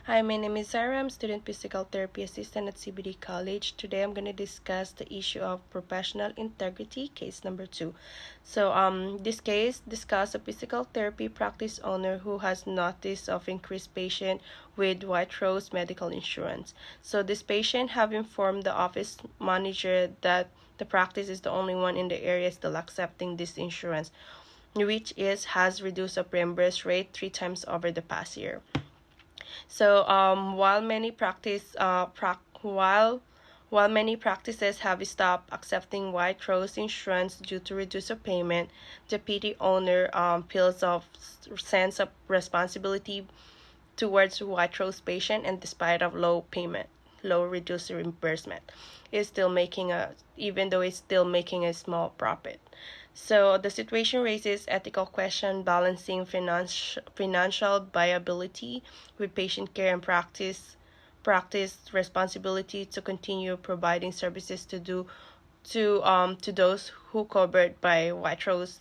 Hi, my name is Zara. I'm student physical therapy assistant at CBD College. Today I'm going to discuss the issue of professional integrity, case number 2. This case discusses a physical therapy practice owner who has notice of increased patient with White Rose medical insurance. So this patient have informed the office manager that the practice is the only one in the area still accepting this insurance, which has reduced the reimbursement rate 3 times over the past year. While many many practices have stopped accepting White Rose insurance due to reduced payment, the PT owner feels a sense of responsibility towards White Rose patient, and despite of low reduced reimbursement, is still making a even though it's still making a small profit. So the situation raises ethical question balancing financial viability with patient care and practice responsibility to continue providing services to those who covered by White Rose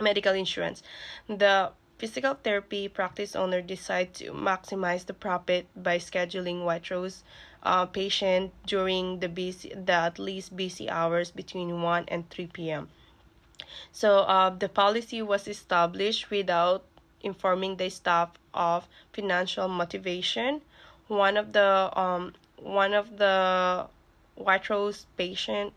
medical insurance. The physical therapy practice owner decide to maximize the profit by scheduling White Rose patient during the at least busy hours between 1 and 3 p.m. The policy was established without informing the staff of financial motivation. One of the White Rose patient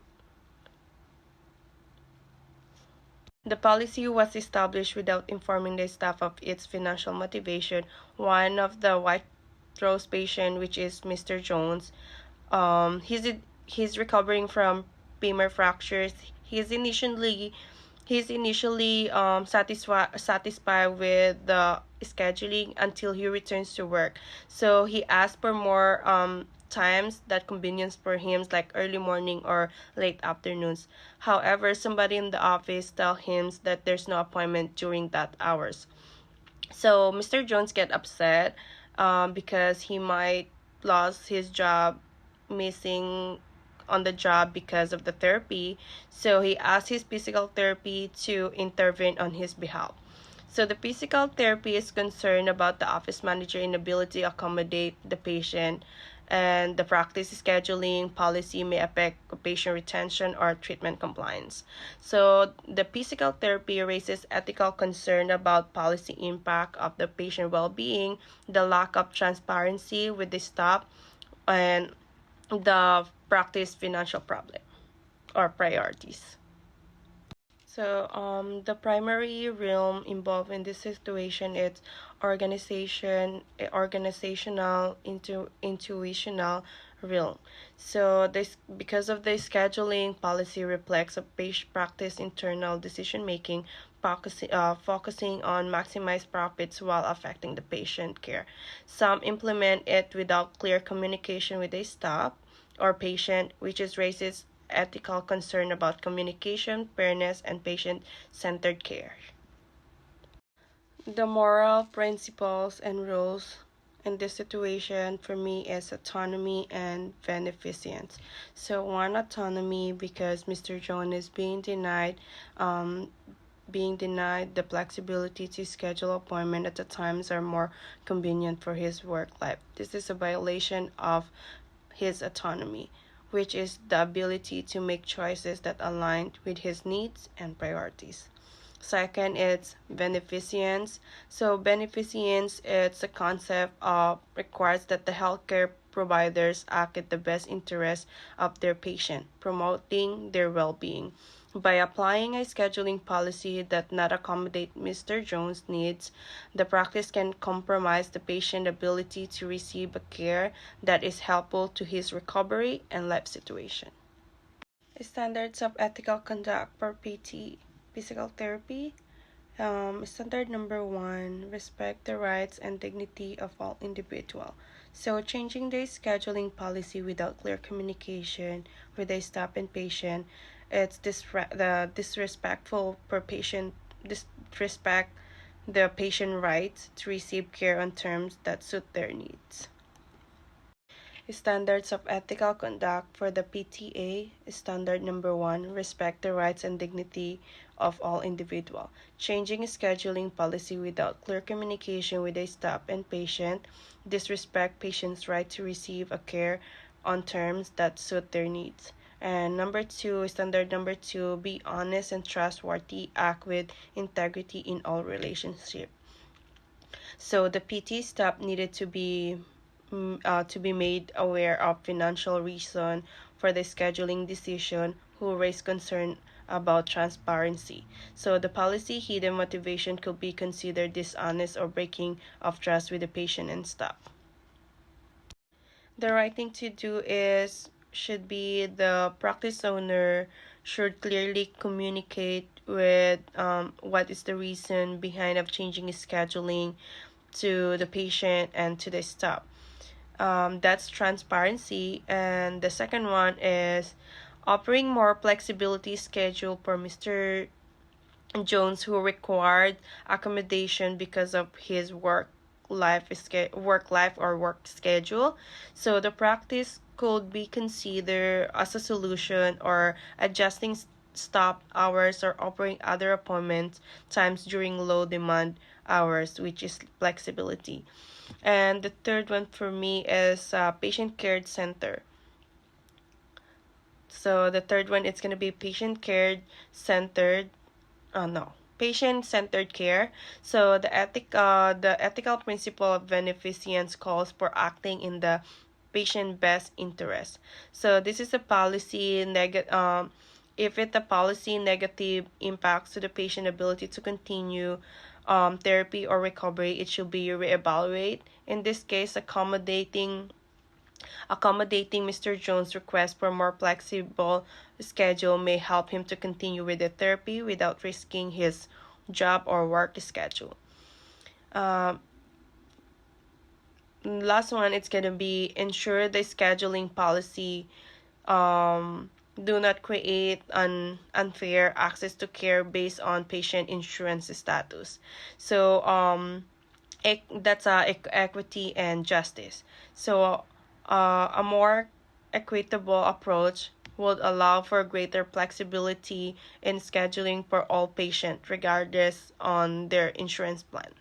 The policy was established without informing the staff of its financial motivation. One of the White Rose patient, which is Mr. Jones, he's recovering from femur fractures. He's initially satisfied with the scheduling until he returns to work. So he asked for more times that convenience for him, like early morning or late afternoons. However, somebody in the office tell him that there's no appointment during that hours. So Mr. Jones get upset because he might lose his job, missing on the job because of the therapy. So he asked his physical therapy to intervene on his behalf. So the physical therapy is concerned about the office manager inability to accommodate the patient, and the practice scheduling policy may affect patient retention or treatment compliance. So the physical therapy raises ethical concern about policy impact of the patient well-being, the lack of transparency with the staff, and the practice financial problem or priorities. The primary realm involved in this situation is organizational, intuitional realm. So this because of the scheduling policy reflects a patient practice internal decision making, focusing on maximize profits while affecting the patient care. Some implement it without clear communication with the staff or patient, which is raises ethical concern about communication, fairness, and patient-centered care. The moral principles and rules in this situation for me is autonomy and beneficence. So one, autonomy, because Mr. John is being denied the flexibility to schedule appointment at the times are more convenient for his work life. This is a violation of his autonomy, which is the ability to make choices that align with his needs and priorities. Second, it's beneficence. So beneficence, it's a concept of requires that the healthcare providers act in the best interest of their patient, promoting their well-being. By applying a scheduling policy that not accommodate Mr. Jones' needs, the practice can compromise the patient's ability to receive a care that is helpful to his recovery and life situation. Standards of ethical conduct for PT physical therapy. Standard number 1, respect the rights and dignity of all individual. So changing the scheduling policy without clear communication with the staff and patient, it's the disrespectful for patient disrespect the patient rights to receive care on terms that suit their needs. Standards of ethical conduct for the PTA. Standard number 1, respect the rights and dignity of all individuals. Changing scheduling policy without clear communication with a staff and patient disrespect patients' right to receive a care on terms that suit their needs. And standard number two, be honest and trustworthy, act with integrity in all relationships. So the PT staff needed to be made aware of financial reason for the scheduling decision who raised concern about transparency. So the policy hidden motivation could be considered dishonest or breaking of trust with the patient and staff. The right thing to do is should be the practice owner should clearly communicate with what is the reason behind of changing his scheduling to the patient and to the staff. That's transparency. And the second one is offering more flexibility schedule for Mr. Jones, who required accommodation because of his work life or work schedule. So the practice could be considered as a solution or adjusting stop hours or offering other appointment times during low demand hours, which is flexibility. And the third one for me is patient care center. So the third one, it's going to be patient care centered. No, patient-centered care. So the ethical principle of beneficence calls for acting in the patient best interest. So this is a policy if it a policy negative impacts to the patient ability to continue therapy or recovery, it should be reevaluated. In this case, accommodating Mr. Jones' request for more flexible schedule may help him to continue with the therapy without risking his job or work schedule. Last one, it's going to be ensure the scheduling policy do not create an unfair access to care based on patient insurance status. So that's equity and justice. So a more equitable approach would allow for greater flexibility in scheduling for all patients regardless on their insurance plan.